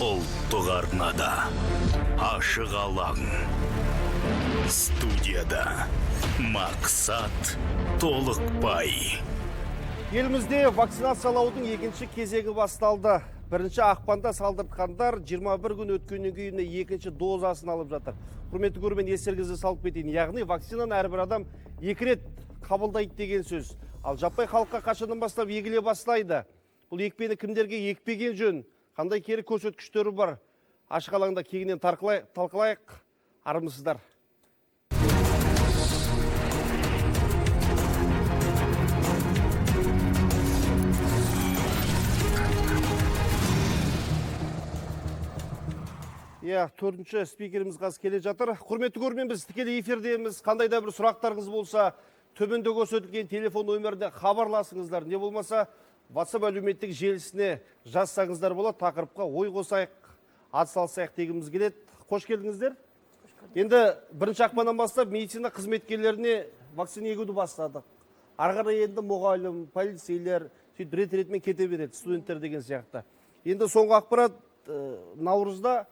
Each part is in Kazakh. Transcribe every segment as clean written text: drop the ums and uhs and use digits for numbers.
Ұлттық арнада ашық алаң. Студияда Мақсат Толықбай. Елімізде вакцинациялаудың екінші кезегі басталды. Бірінші ақпанда салдыртқандар 21 күн өткеннен кейін екінші дозасын алып жатыр. Құрметті көрермен, естеріңізге салып кетейін. Яғни вакцинаны әрбір адам 2 рет қабылдайды деген сөз. Ал жаппай халыққа қашаннан бастап егіле бастайды. Бұл екпені кімдерге екпеген жөн? Қандай кері көрсеткіштері бар? Ашық алаңда кеңінен талқылайық. Армысыздар. Төртінші спикеріміз қазір келе жатыр. Құрметті көрермен, біз тікелей эфирдеміз. Қандай да бір сұрақтарыңыз болса, төменде көрсетілген телефон нөміріне хабарласыңыздар. Не болмаса, WhatsApp әлеуметтік желісіне жазсаңыздар болады. Тақырыпқа ой қосайық, атсалысайық дегіміз келеді. Қош келдіңіздер. Енді бірінші ақпаннан бастап медицина қызметкерлеріне вакцина егуді бастадық. Ары қарай енді мұғалім, полицейлер рет-ретмен кете береді, студенттер деген сияқты. Енді соңғы ақпарат наурызда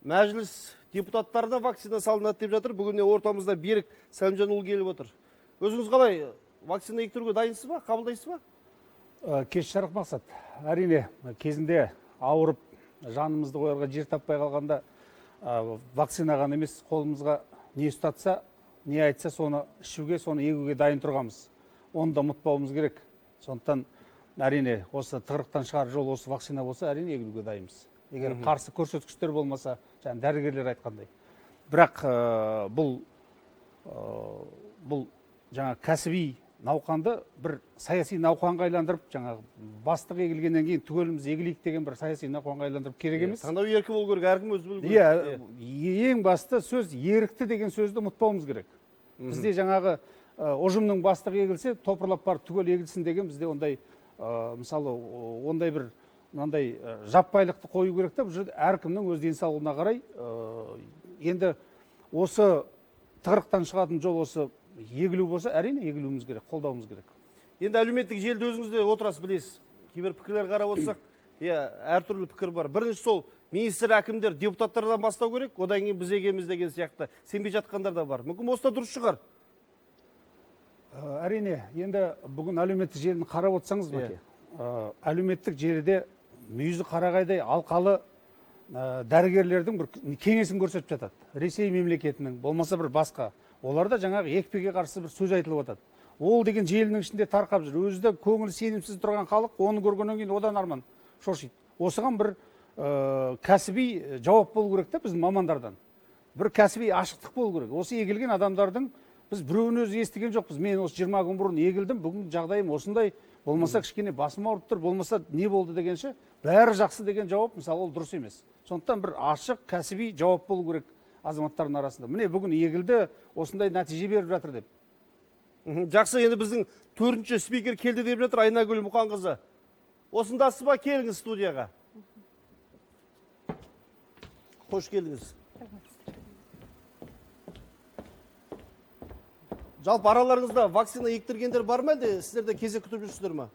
мәжіліс депутаттарына вакцина салынады деп жатыр. Бүгін ортамызда Берік Сәлімжанұлы келіп отыр. Өзіңіз қалай, вакцина ектіруге дайынсыз ба, қабылдайсыз ба? Кеш жарық Мақсат. Әрине, кезінде ауырып, жанымызды қоярға жер таппай қалғанда вакцина ғана емес, қолымызға не ұстатса, не айтса, соны ішуге, соны егуге дайын тұрғамыз. Оны да ұмытпауымыз керек. Сондықтан әрине, осы тығырықтан шығар жол осы вакцина болса, әрине егуге дайынбыз. Егер қарсы көрсеткіштер болмаса, жаңа дәрігерлер айтқандай. Бірақ бұл жаңа кәсіби науқанды бір саяси науқанға айландырып, жаңа бастық егілгеннен кейін түгеліміз егілейік деген бір саяси науқанға айландырып керек емес. Таңдау еркі болу керек, әркім өзі білу керек. Ең басты сөз ерікті деген сөзді ұмытпауымыз керек. Бізде жаңағы ұжымның бастығы егілсе, топырлап барып түгел егілсін деген бізде ондай, мысалы, ондай бір мынандай жаппайлықты қою керек та, бұл жерде әркімнің өз денсаулығына қарай енді осы тығырықтан шығатын жол осы егілу болса, әрине егілуіміз керек, қолдауымыз керек. Енді әлеуметтік желіде өзіңізде отырасыз, білесіз. Кейбір пікірлер қарап отырсақ, әртүрлі пікір бар. Бірінші сол министр, әкімдер, депутаттардан бастау керек, одан кейін біз егеміз деген сияқты сенбей жатқандар да бар. Мүмкін осы да дұрыс шығар. Әрине, енді бүгін әлеуметтік желіні қарап отырсаңыз, әлеуметтік желіде мүйізі қарағайдай алқалы дәрігерлердің бір кеңесін көрсетіп жатады. Ресей мемлекетінің, болмаса бір басқа. Оларда жаңағы екпеге қарсы бір сөз айтылып жатады. Ол деген желінің ішінде тарқап жүр. Өзі де көңілі сенімсіз тұрған халық, оны көргеннен кейін одан арман шошиды. Осыған бір кәсіби жауап болу керек та біздің мамандардан. Бір кәсіби ашықтық болу керек. Осы егілген адамдардың біз біреуін өзі естіген жоқпыз. Мен осы 20 күн бұрын егілдім, бүгін жағдайым осындай. Болмаса кішкене басым ауырып тұр, болмаса не болды дегенше, бәрі жақсы деген жауап, мысалы, ол дұрыс емес. Сондықтан бір ашық, кәсіби жауап болу керек азаматтардың арасында. Міне бүгін егілді, осындай нәтиже беріп жатыр деп. Жақсы, енді біздің төртінші спикер келді деп жатыр, Айнагүл Мұқанқызы. Осындасыз ба, келіңіз студияға. Қош келдіңіз. Жалпы араларыңызда вакцина ектіргендер бар ма, сіздерде кезек күтіп жүрсіздер ма?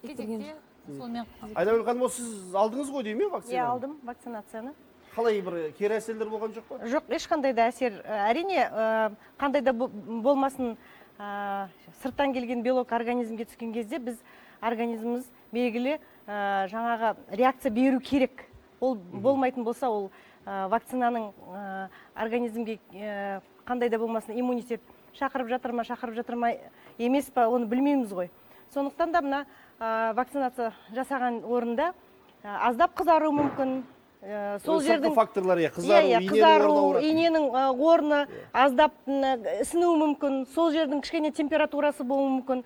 Кезекте, сонымен. Айнагүл ханым, сіз алдыңыз ғой дейме вакцина? Алдым вакцинацияны. Қалай, бір кері әсерлер болған жоқ па? Жоқ, ешқандай да әсер. Әрине, қандай да болмасын, сырттан келген белок организмге түскен кезде біз организміміз белгілі жаңағы реакция беру керек. Ол болмайтын болса, ол вакцинаның организмге қандай да болмасын иммунитет шақырып жатыр ма емес па, оны білмейміз ғой. Сондықтан да мына вакцинация жасаған орында аздап қызару мүмкін. Сол жердің факторлар, қызару, иненің орны аздап ісінуі мүмкін, сол жердің кішкене температурасы болуы мүмкін,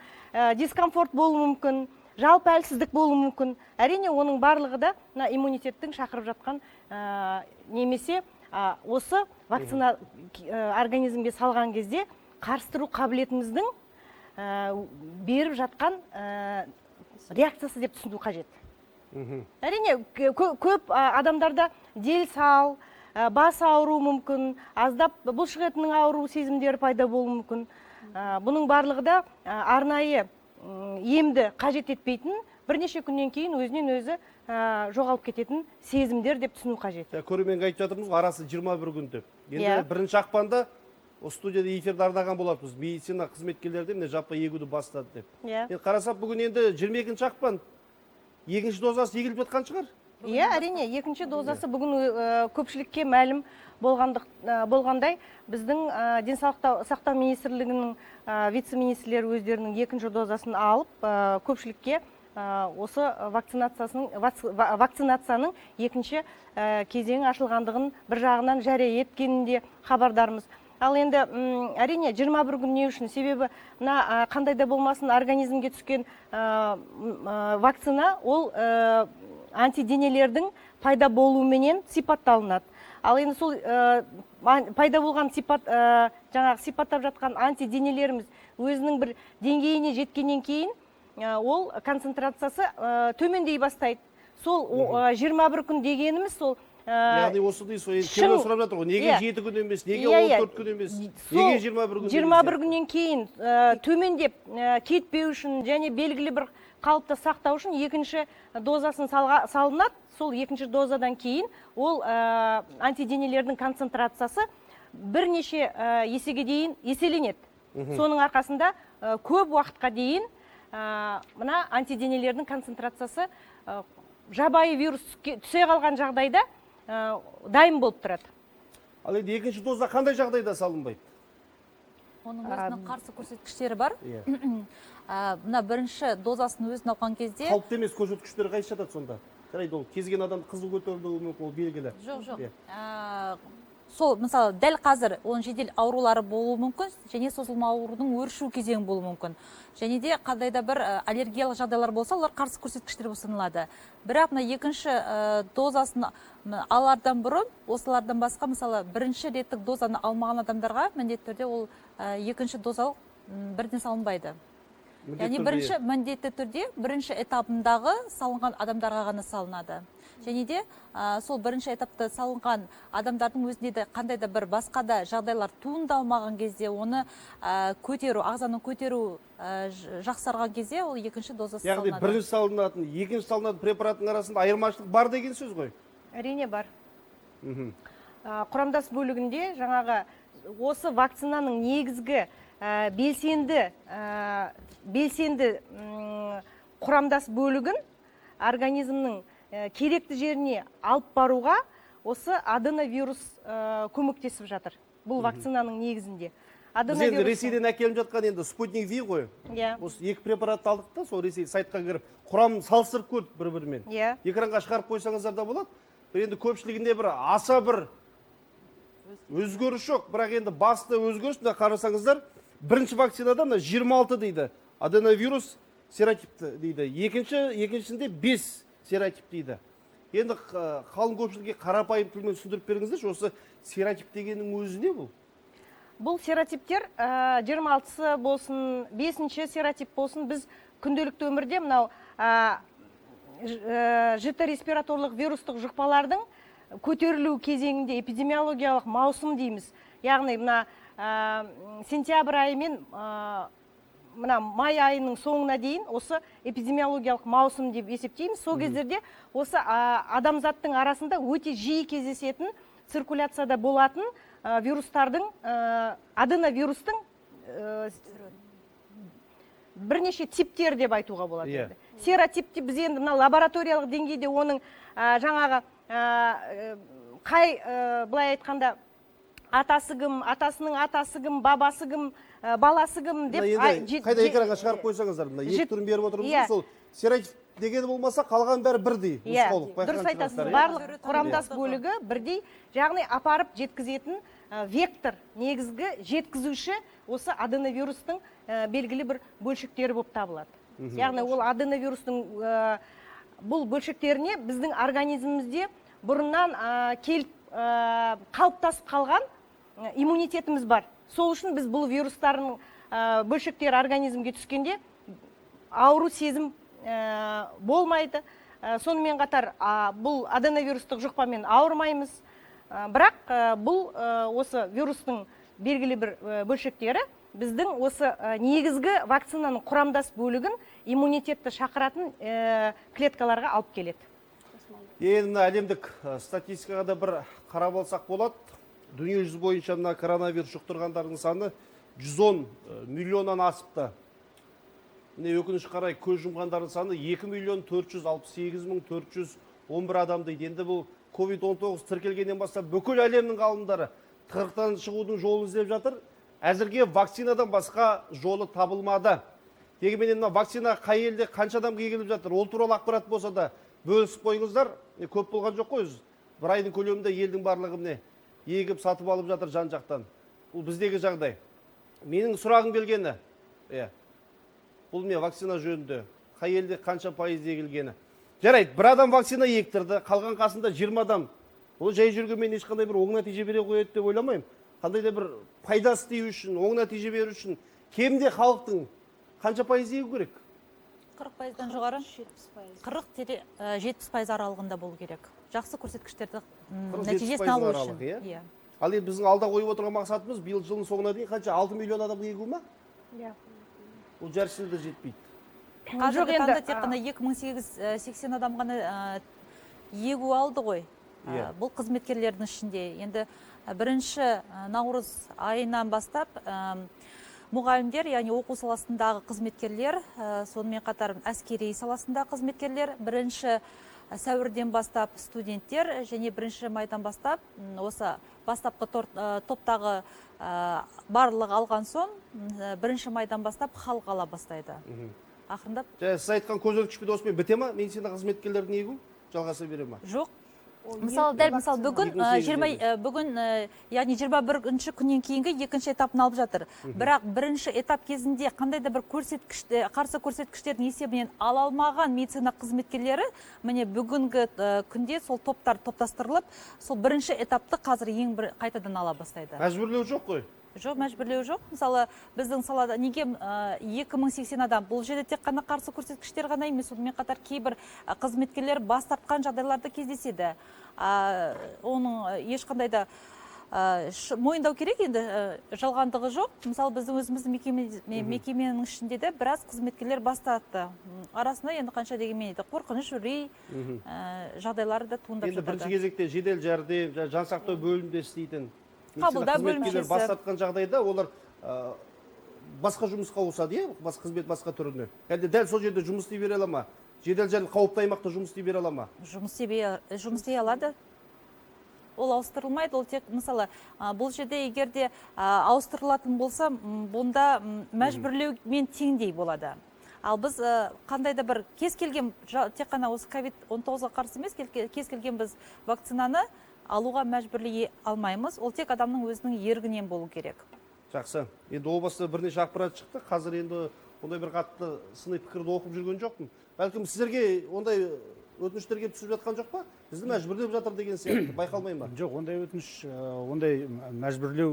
дискомфорт болуы мүмкін, жалпы әлсіздік болуы мүмкін. Әрине, оның барлығы да иммунитеттің шақырып жатқан немесе осы вакцина организмге салған кезде қарсы тұру қабілетіміздің беріп жатқан реакциясы деп түсіну қажет. Әрине, көп адамдарда дел сал, бас ауыру мүмкін, аздап бұлшық етінің ауыру сезімдері пайда болуы мүмкін. Бұның барлығы да арнайы емді қажет етпейтін, бірнеше күннен кейін өзінен өзі жоғалып кететін сезімдер деп түсіну қажет. Көрерменге айтып жатырмыз ғой, арасы 21 күн деп. Енді Иә. 1 ақпанда осы студияда эфирді арнаған болатынбыз. Медицина қызметкерлері де міне жаппай егуді бастады деп. Иә. Енді қарасақ, бүгін енді 22 ақпан, екінші дозасы егіліп жатқан шығар? Иә, әрине, екінші дозасы бүгін көпшілікке мәлім болғандай, біздің денсаулық сақтау министрлігінің вице-министрлері өздерінің екінші дозасын алып, көпшілікке осы вакцинацияның екінші кезеңі ашылғандығын бір жағынан жария еткенінде хабардармыз. Ал енді әрине 21 күн не үшін? Себебі қандай да болмасын организмге түскен вакцина ол антиденелердің пайда болуыменен сипатталынады. Ал енді сол пайда болған жаңағы сипаттап жатқан антиденелеріміз өзінің бір деңгейіне жеткеннен кейін ол концентрациясы төмендей бастайды. Сол 21 күн дегеніміз сол Яғни осы дейсіз, келіп сұрап жатыр ғой, неге 7 күн емес, неге 14 күн емес, неге 21 күн? 21 күннен кейін төмендеп кетпеу үшін және белгілі бір қалыпты сақтау үшін екінші дозасын салынады. Сол екінші дозадан кейін ол антиденелердің концентрациясы бірнеше есеге дейін еселенеді. Соның арқасында көп уақытқа дейін мына антиденелердің концентрациясы жабайы вирус түсе қалған жағдайда дайын болып тұрады. Ал енді екінші доза қандай жағдайда салынбайды? Оның өзінің қарсы көрсеткіштері бар. Мына бірінші дозасын өзін алған кезде қауіпті емес көрсеткіштері қайсы жатады сонда? Қарайды, ол кезген адам қызыл көтерілуі мүмкін, ол белгілі. Жоқ. Сол, мысалы, дәл қазір оның жедел аурулары болуы мүмкін, және созылма аурудың өршу кезеңі болуы мүмкін. Және де қандай да бір аллергиялық жағдайлар болса, олар қарсы көрсеткіштер болып саналады. Бірақ мына екінші дозасын алардан бұрын, осылардан басқа, мысалы, бірінші реттік дозаны алмаған адамдарға міндетті түрде ол екінші дозалық бірден салынбайды. Яғни міндетті түрде бірінші этапындағы салынған адамдарға ғана салынады. Және де сол бірінші этапта салынған адамдардың өзінде де қандай да бір басқа да жағдайлар туындалмаған кезде оны көтеру, ағзаның көтеру жақсарған кезде ол екінші дозасы салынады. Яғни бірінші салынатын, екінші салынатын препараттың арасында айырмашылық бар деген сөз ғой? Әрине бар. Құрамдас бөлігінде жаңағы осы вакцинаның негізгі белсенді құрамдас бөлігін организмнің керекті жеріне алып баруға осы аденовирус көмектесіп жатыр. Бұл вакцинаның негізінде. Біз енді Ресейден әкеліп жатқан енді спутник V ғой. Осы екі препаратты алдық та, сол Ресей сайтқа кіріп, құрамын салыстырып көрдік бір-бірімен. Экранға шығарып қойсаңыздар да болады. Енді көпшілігінде бір аса бір өзгеріс жоқ, бірақ енді басты өзгеріс қарасаңыздар, бірінші вакцинада 26 дейді, аденовирус серотипті дейді. Екіншісінде 5 серотип дейді. Енді қалың көпшілікке қарапайым тілмен түсіндіріп беріңіздерші, осы серотип дегеннің өзі не бұл? Бұл серотиптер 26-сы болсын, 5-ші серотип болсын, біз күнделікті өмірде мынау жіті респираторлық вирустық жұқпалардың көтерілу кезеңінде эпидемиологиялық маусым дейміз. Яғни мына сентябрь айы мен мына май айының соңына дейін осы эпидемиологиялық маусым деп есептейміз. Сол кездерде осы адамзаттың арасында өте жиі кездесетін, циркуляцияда болатын вирустардың, аденовирустың бірнеше типтер деп айтуға болады. Серотип деп біз енді мына лабораториялық деңгейде оның жаңағы былай айтқанда атасы кім, атасының атасы кім, бабасы кім, баласы кім деп қайда экранға шығарып қойсаңыздар, мына екі түрін беріп отырмыз, сол серотип дегені болмаса қалған бәрі бірдей. Дұрыс айтасыз, барлық құрамдас бөлігі бірдей, яғни апарып жеткізетін вектор, негізгі жеткізуші осы аденовирустың белгілі бір бөлшектері болып табылады. Яғни ол аденовирустың бұл бөлшектеріне біздің организмімізде бұрыннан келіп қалыптасып қалған иммунитетіміз бар. Сол үшін біз бұл вирустардың бөлшектері организмге түскенде ауру сезім болмайды. Сонымен қатар бұл аденовирустық жұқпамен ауырмаймыз. Бірақ бұл осы вирустың белгілі бір бөлшектері біздің осы негізгі вакцинаның құрамдас бөлігін иммунитетті шақыратын клеткаларға алып келеді. Енді мына әлемдік статистикаға да бір қарап алсақ болады. Дүние жүзі бойынша мына коронавирус жұқтырғандардың саны 110 миллионнан асыпты. Міне өкінішке қарай көз жұмғандардың саны 2.468.411 адам дейді. Енді бұл COVID-19 тіркелгеннен бастап бүкіл әлемнің ғалымдары тығырықтан шығудың жолын іздеп жатыр. Әзірге вакцинадан басқа жолы табылмады. Дегенмен мына вакцина қай елде қанша адамға егіліп жатыр, ол туралы ақпарат болса да бөлісіп қойыңыздар. Көп болған жоқ қой өзі. Бір айдың көлемінде елдің барлығы міне егіп сатып алып жатыр жан жақтан. Бұл біздегі жағдай. Менің сұрағым келгені, бұл не вакцина жөнінде қай елде қанша пайыз егілгені. Жарайды, бір адам вакцина ектірді, қалған қасында 20 адам. Ол жай жүргенмен ешқандай бір оң нәтиже бере қояды деп ойламаймын. Қандай да бір пайдасы тию үшін, оң нәтиже беру үшін кемде халықтың қанша пайыз егу керек? 40%-дан жоғары 40-70% аралығында болу керек. Жақсы көрсеткіштерді нәтижесін алу үшін. Ал енді біздің алда қойып отырған мақсатымыз биыл жылдың соңына дейін қанша 6 миллион адамға егу ма? Ол жарысында да жетпейді. Қазіргі таңда тек қана 2880 адам ғана егу алды ғой. Бұл қызметкерлердің ішінде. Енді бірінші наурыз айынан бастап мұғалімдер, яғни оқу саласындағы қызметкерлер, сонымен қатар әскери саласындағы қызметкерлер, бірінші сәуірден бастап студенттер және бірінші майдан бастап осы бастапқы топтағы барлығы алған соң бірінші майдан бастап халық ала бастайды. Ақырындап. Сіз айтқан көзілдірікпен осымен біте ма? Медицина қызметкерлерін егу жалғаса бере ма? Жоқ. Мысалы, бүгін, яғни 21-ші күннен кейінгі екінші этапын алып жатыр. Бірақ бірінші этап кезінде қандай да бір қарсы көрсеткіштердің есебінен ала алмаған медицина қызметкерлері, міне бүгінгі күнде сол топтар топтастырылып, сол бірінші этапты қазір қайтадан ала бастайды. Мәжбүрлеу жоқ қой? Жоқ, мәжбүрлеу жоқ. Мысалы, біздің салада неге 2080 адам, бұл жерде тек қана қарсы көрсеткіштер ғана емес, сонымен қатар кейбір қызметкерлер бас тартқан жағдайларды кездеседі. Оның ешқандай да мойындау керек, енді жалғандығы жоқ. Мысалы, біздің өзіміздің мекеменің ішінде де біраз қызметкерлер бас тартты. Арасында енді қанша дегенмен қорқыныш, үрей жағдайлары да туындап жатады. Енді бірінші кезекте жедел жәрдем, жансақтау бөлімінде істейтін қабылдау бөлімшесі бас тартқан жағдайда олар басқа жұмысқа ауысады, басқа қызмет, басқа түріне. Әлде дәл сол жерде жұмыс істей бере ала ма? Жедел жәрдем қауіпті аймақта жұмыс істей бере ала ма? Жұмыс істей алады. Ол ауыстырылмайды, ол тек мысалы бұл жерде егерде ауыстырылатын болса, бұнда мәжбүрлеумен теңдей болады. Ал біз қандай да бір кез келген, тек қана осы COVID-19-ға қарсы емес, кез келген біз вакцинаны алуға мәжбүрлей алмаймыз. Ол тек адамның өзінің ерігінен болу керек. Жақсы. Енді о баста бірнеше ақпарат шықты. Қазір енді ондай бір қатты сыни пікірді оқып жүрген жоқпын. Бәлкім сіздерге ондай өтініштерге түсіп жатқан жоқ па? Бізді мәжбүрлеп жатыр деген сияқты байқалмай ма? Жоқ, ондай өтініш, ондай мәжбүрлеу,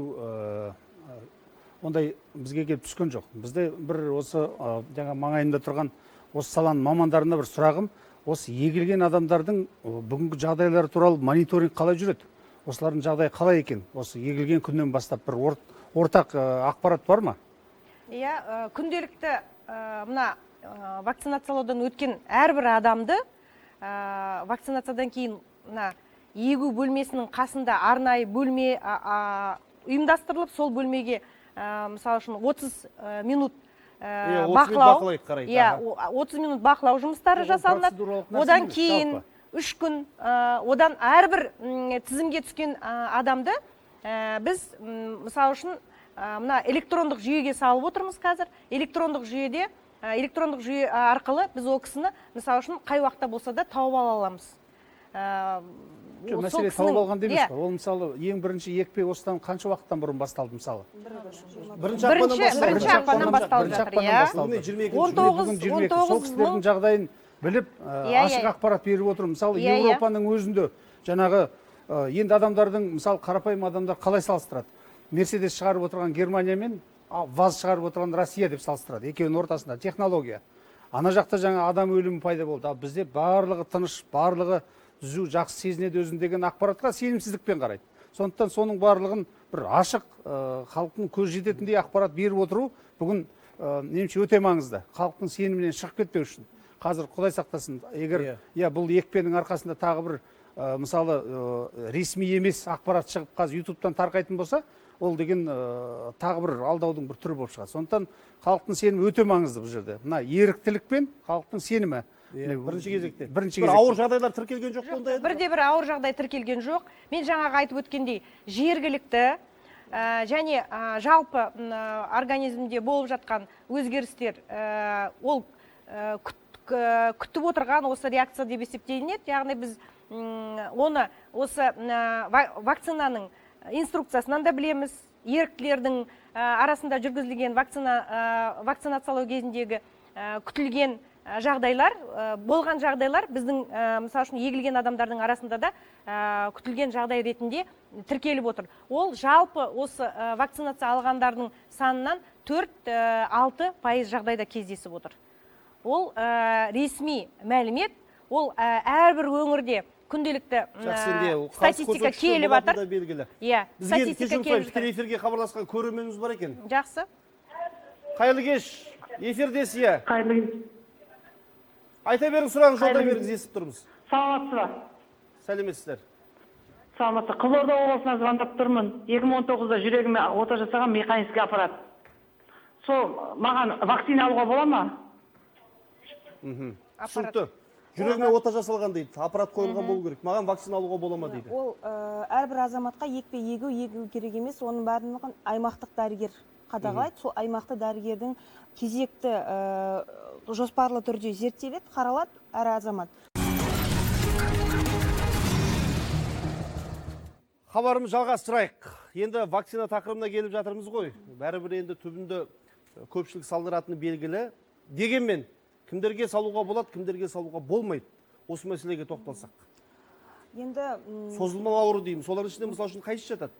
ондай бізге келіп түскен жоқ. Бізде бір осы жаңа маңайында тұрған осы саланың мамандарына бір сұрағым, осы егілген адамдардың бүгінгі жағдайлары туралы мониторинг қалай жүреді? Осылардың жағдайы қалай екен? Осы егілген күннен бастап бір ортақ ақпарат бар ма? Иә, күнделікті мына вакцинациялаудан өткен әрбір адамды вакцинациядан кейін егу бөлмесінің қасында арнайы бөлме ұйымдастырылып, сол бөлмеге мысалы үшін 30 минут бақылау, 30 минут бақылау жұмыстары жасалынады. Одан кейін 3 күн, одан әрбір тізімге түскен адамды біз мысалы үшін мына электрондық жүйеге салып отырмыз қазір. Электрондық жүйе арқылы біз ол кісіні мысалы үшін қай уақытта болса да тауып ала аламыз. Мәселе тауып алған демес қой. Ол мысалы ең бірінші екпе осыдан қанша уақыттан бұрын басталды мысалы? Бірінші ақпаннан басталды жатыр. 19 сол кісілердің жағдайын біліп, ашық ақпарат беріп отырмыз. Мысалы Еуропаның өзінде жаңағы енді адамдардың, мысалы қарапайым адамдар қалай салыстырады? Мерседес шығарып отырған Германия мен ВАЗ шығарып отырған Россия деп салыстырады. Екеуінің ортасында технология. Ана жақта жаңа адам өлімі пайда болды. Ал бізде барлығы тыныш, барлығы түзу, жақсы сезінеді өзін деген ақпаратқа сенімсіздікпен қарайды. Сондықтан соның барлығын бір ашық халықтың көз жететіндей ақпарат беріп отыру бүгін немше өте маңызды. Халықтың сенімінен шығып кетпеу үшін. қазір Құдай сақтасын, егер бұл екпенің арқасында тағы бір мысалы ресми емес ақпарат шығып қазір ютубтан тарқайтын болса, ол деген тағы бір алдаудың бір түрі болып шығады. Сондықтан халықтың сенімі өте маңызды бұл жерде. Мына еріктілік пен халықтың сенімі бірінші кезекте. Бір ауыр жағдайлар тіркелген жоқ ондай. Бірде-бір ауыр жағдай тіркелген жоқ. Мен жаңағы айтып өткендей, жергілікті және жалпы организмде болып жатқан өзгерістер ол күтіп отырған осы реакция деп есептелінеді. Яғни біз оны осы вакцинаның инструкциясынан да білеміз. Еріктілердің арасында жүргізілген вакцинациялау кезіндегі күтілген жағдайлар, болған жағдайлар біздің мысалы үшін егілген адамдардың арасында да күтілген жағдай ретінде тіркеліп отыр. Ол жалпы осы вакцинация алғандардың санынан 4-6% жағдайда кездесіп отыр. Ол ресми мәлімет, ол әрбір өңірде күнделікті статистика келіп жатыр. Иә, статистика келіп жатыр. Эфирге хабарласқан көрерменіміз бар екен. Жақсы. Қайырлы кеш, эфирдесіз, иә. Қайырлы кеш. Айта беріңіз, сұрағыңыз, жолдай беріңіз, естіп тұрмыз. Саламатсыз ба? Сәлеметсіздер. Саламатсыз. Қызылорда облысынан звондап тұрмын. 2019-да жүрегіме ота жасаған механический аппарат. Сол маған вакцина алуға бола ма? Түсінікті. Жүрегіме ота жасалған дейді. Аппарат қойылған болу керек. Маған вакцина алуға бола ма дейді. Ол әрбір азаматқа екпе егу керек емес. Оның барлығын аймақтық дәрігер қадағалайды. Сол аймақты дәрігердің кезекті жоспарлы түрде зерттеледі, қаралады әр азамат. Хабарымыз жалғастырайық. Енді вакцина тақырыбына келіп жатырмыз ғой. Бәрібір енді түбінде көпшілік салдыратыны белгілі. Дегенмен, кімдерге салуға болады, кімдерге салуға болмайды. Осы мәселеге тоқталсақ. Енді созылмалы ауру дейміз. Солардың ішінде мысалы үшін қайсы жатады?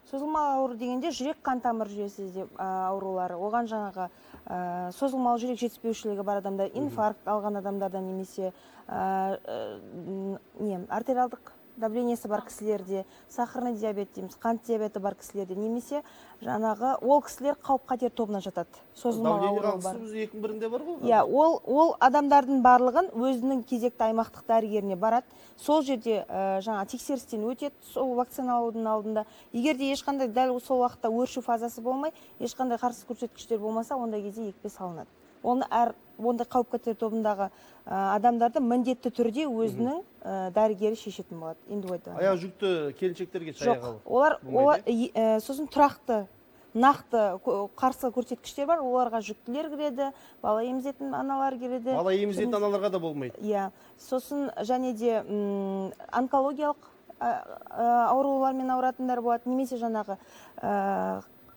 Созылмалы ауру дегенде жүрек қан тамыр жүйесі аурулары. Оған жаңағы созылмалы жүрек жетіспеушілігі бар адамдар, инфаркт алған адамдарда немесе артериалдық давлениесі бар кісілерде, сахарный диабет дейміз, қант диабеті бар кісілерде, немесе жаңағы ол кісілер қауіп-қатер тобына жатады. Созылмалы ауру бар. Біз екінің бірінде бар ғой? Иә, ол адамдардың барлығын өзінің кезекті аймақтық дәрігеріне барады. Сол жерде жаңа тексерістен өтеді, сол вакцина алудың алдында. Егер де ешқандай дәл сол уақытта өршу фазасы болмай, ешқандай қарсы көрсеткіштер болмаса, ондай кезде екпе салынады. Оны ондай қауіп-қатер тобындағы адамдарды міндетті түрде өзінің дәрігері шешетін болады. Аяқ жүкті келіншектерге шаяқ алып? Жоқ, олар сосын тұрақты, нақты қарсы көрсеткіштер бар. Оларға жүктілер кіреді, бала емізетін аналар кіреді. Бала емізетін аналарға да болмайды? Иә. Сосын және де онкологиялық аурулармен ауыратындар болады, немесе жаңағы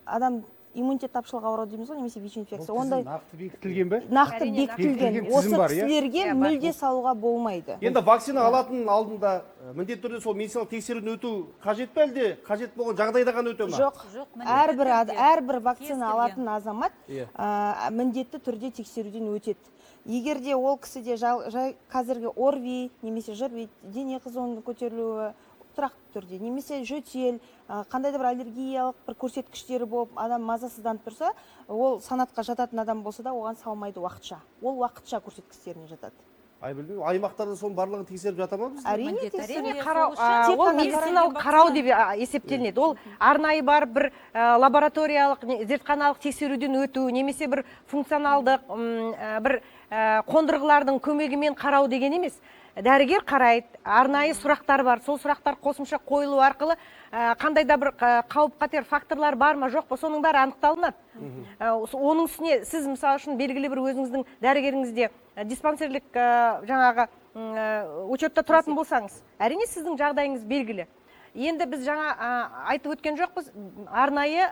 адам иммунитет тапшылығы ауру дейміз ғой, немесе ВИЧ-инфекция. Ондай нақты бекітілген бе? Нақты бекітілген. Осы кісілерге мүлде салуға болмайды. Енді вакцина алатын алдында міндетті түрде сол медициналық тексеруден өту қажет пе, әлде қажет болған жағдайда ғана өте ме? Жоқ. Әрбір вакцина алатын азамат міндетті түрде тексеруден өтеді. Егер де ол кісіде қазіргі ОРВИ немесе ЖРВИ, дене қызуының көтерілуі тұрақты түрде, немесе жөтел, қандай да бір аллергиялық бір көрсеткіштері болып, адам мазасызданып тұрса, ол санатқа жататын адам болса да, оған салмайды уақытша. Ол уақытша көрсеткіштеріне жатады. Аймақтарда соның барлығын тексеріп жата ма біз? Әрине қарау. Ол медициналық қарау деп есептелінеді. Ол арнайы бар бір лабораториялық, зертханалық тексеруден өту, немесе бір функционалдық, бір қондырғылардың көмегімен қарау деген емес. Дәрігер қарайды, арнайы сұрақтар бар. Сол сұрақтар қосымша қойылу арқылы қандай да бір қауіп-қатер факторлар бар ма, жоқ па, соның бәрі анықталынады. Оның үстіне сіз мысалы үшін белгілі бір өзіңіздің дәрігеріңізде диспансерлік жаңағы учетта тұратын болсаңыз, әрине сіздің жағдайыңыз белгілі. Енді біз жаңа айтып өткен жоқпыз, арнайы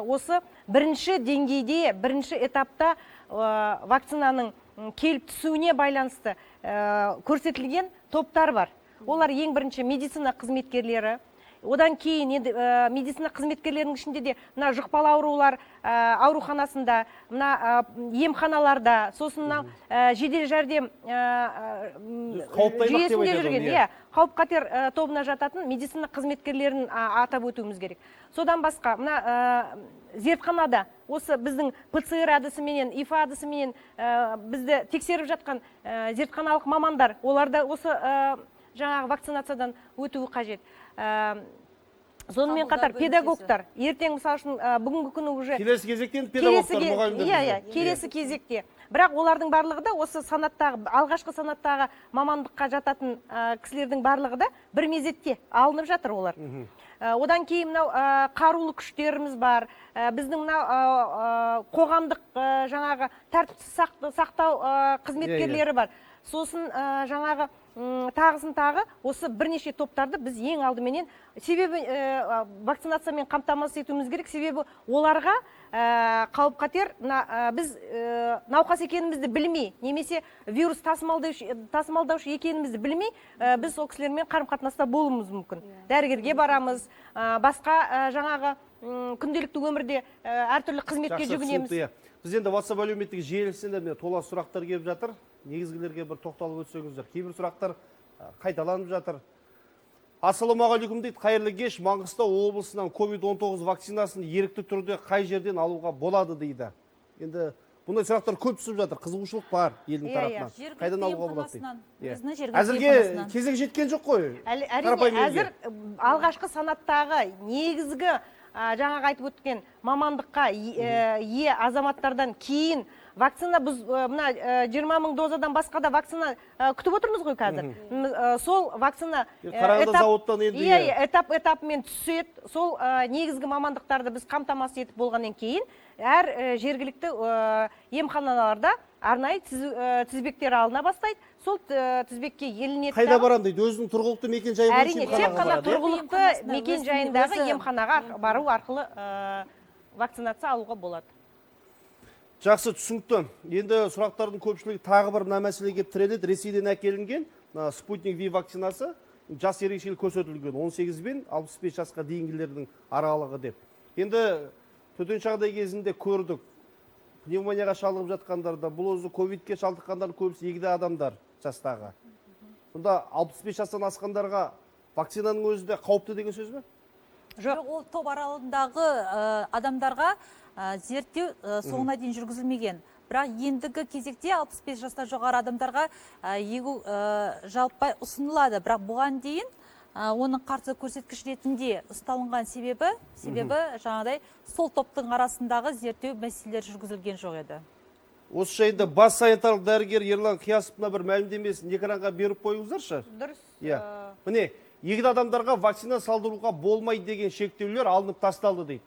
осы бірінші деңгейде, бірінші этапта вакцинаның келіп түсуіне байланысты көрсетілген топтар бар. Олар ең бірінші медицина қызметкерлері, одан кейін енді медицина қызметкерлерінің ішінде де мына жұқпалы аурулар ауруханасында, мына емханаларда, сосын мына жедел жәрдем жүйесінде жүрген, қауіп қатер тобына жататын медицина қызметкерлерін атап өтуіміз керек. Содан басқа мына зертханада осы біздің ПЦР әдісіменен, ИФА әдісіменен бізді тексеріп жатқан зертханалық мамандар, оларда осы жаңағы вакцинациядан өтуі қажет. Сонымен қатар педагогтар, ертең мысалы үшін бүгінгі күні уже келесі кезектен педагогтар, мұғалімдер. Келесі кезекте. Бірақ олардың барлығы да осы санаттағы, алғашқы санаттағы мамандыққа жататын кісілердің барлығы да бір мезетте алынып жатыр олар. Одан кейін мынау қарулы күштеріміз бар, біздің мынау қоғамдық жаңағы тәртіп сақтау қызметкерлері бар. Сосын жаңағы тағысын тағы осы бірнеше топтарды біз ең алдыменен себебі вакцинациямен қамтамасыз етуіміз керек, себебі оларға қауіп қатер біз науқас екенімізді білмей, немесе вирус тасымалдаушы екенімізді білмей, біз ол кісілермен қарым-қатынаста болуымыз мүмкін. Дәрігерге барамыз, басқа жаңағы күнделікті өмірде әртүрлі қызметке жүгінеміз. Біз енді WhatsApp әлеуметтік желісінде тола сұрақтар келіп жатыр. Негізгілерге бір тоқталып өтсеңіздер. Кейбір сұрақтар қайталанып жатыр. Ассалаумағалейкум дейді, қайырлы кеш, Маңғыстау облысынан COVID-19 вакцинасын ерікті түрде қай жерден алуға болады дейді. Енді бұндай сұрақтар көп түсіп жатыр, қызығушылық бар елдің тарапынан. Қайдан алуға болады дейді. Әзірге кезек жеткен жоқ қой. Әрине, әзір алғашқы санаттағы негізгі жаңағы айтып өткен мамандыққа ие азаматтардан кейін вакцина, біз мына 20 мың дозадан басқа да вакцина күтіп отырмыз ғой қазір. Сол вакцина этапымен түседі. Сол негізгі мамандықтарды біз қамтамасыз етіп болғаннан кейін әр жергілікті емханаларда арнайы тізбектер алына бастайды. Сол тізбекке еленеді. Қайда барам дейді, өзінің тұрғылықты мекен жайы бойынша әрине, тек қана тұрғылықты мекен жайындағы емханаға бару арқылы вакцинация алуға болады. Жақсы, түсінікті. Енді сұрақтардың көпшілігі тағы бір мына мәселеге тіреледі. Ресейден әкелінген Спутник V вакцинасы жас ерекшелік көрсетілген 18 бен 65 жасқа дейінгілердің аралығы деп. Енді төтенше жағдай кезінде көрдік. Пневмонияға шалдығып жатқандарда, бұл өзі ковидке шалдыққандар көбісі егде адамдар жастағы. Бұнда 65 жастан асқандарға вакцинаның өзі де қауіпті деген сөз бе? Жоқ, ол топ аралығындағы адамдарға зерттеу соңына дейін жүргізілмеген. Бірақ ендігі кезекте 65 жастан жоғары адамдарға егу жалпай ұсынылады. Бірақ бұған дейін оның қарсы көрсеткіш ретінде ұсталынған себебі жаңағыдай сол топтың арасындағы зерттеу мәселелері жүргізілген жоқ еді. Осы жайында бас санитарлық дәрігер Ерлан Қиясовна бір мәлімдемесін экранға беріп қойыңыздаршы. Дұрыс. Міне, егде адамдарға вакцина салдыруға болмайды деген шектеулер алынып тасталды дейді.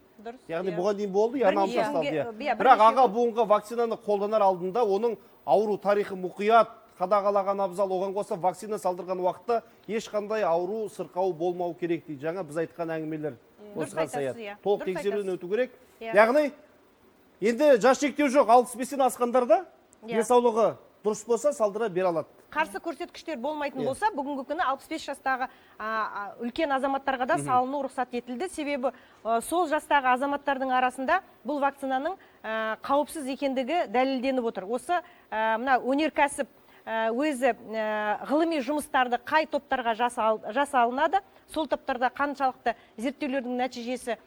Яғни бұған дейін болды, яғни алынып тасталды. Бірақ аға буынға вакцинаны қолданар алдында оның ауру тарихы мұқият қадағалаған абзал, оған қоса вакцина салдырған уақытта ешқандай ауру сырқау болмау керек дейді. Жаңа біз айтқан әңгімелер осыған саяды. Толық тексеруден өту керек. Яғни енді жас шектеу жоқ, 65-тен асқандарда денсаулығы дұрыс болса салдыра бере алады. Қарсы көрсеткіштер болмайтын болса, бүгінгі күні 65 жастағы үлкен азаматтарға да салыну рұқсат етілді. Себебі сол жастағы азаматтардың арасында бұл вакцинаның қауіпсіз екендігі дәлелденіп отыр. Осы мына өнеркәсіп өзі ғылыми жұмыстарды қай топтарға жасалынады, сол топтарда қаншалықты зерттеулердің нәтижесі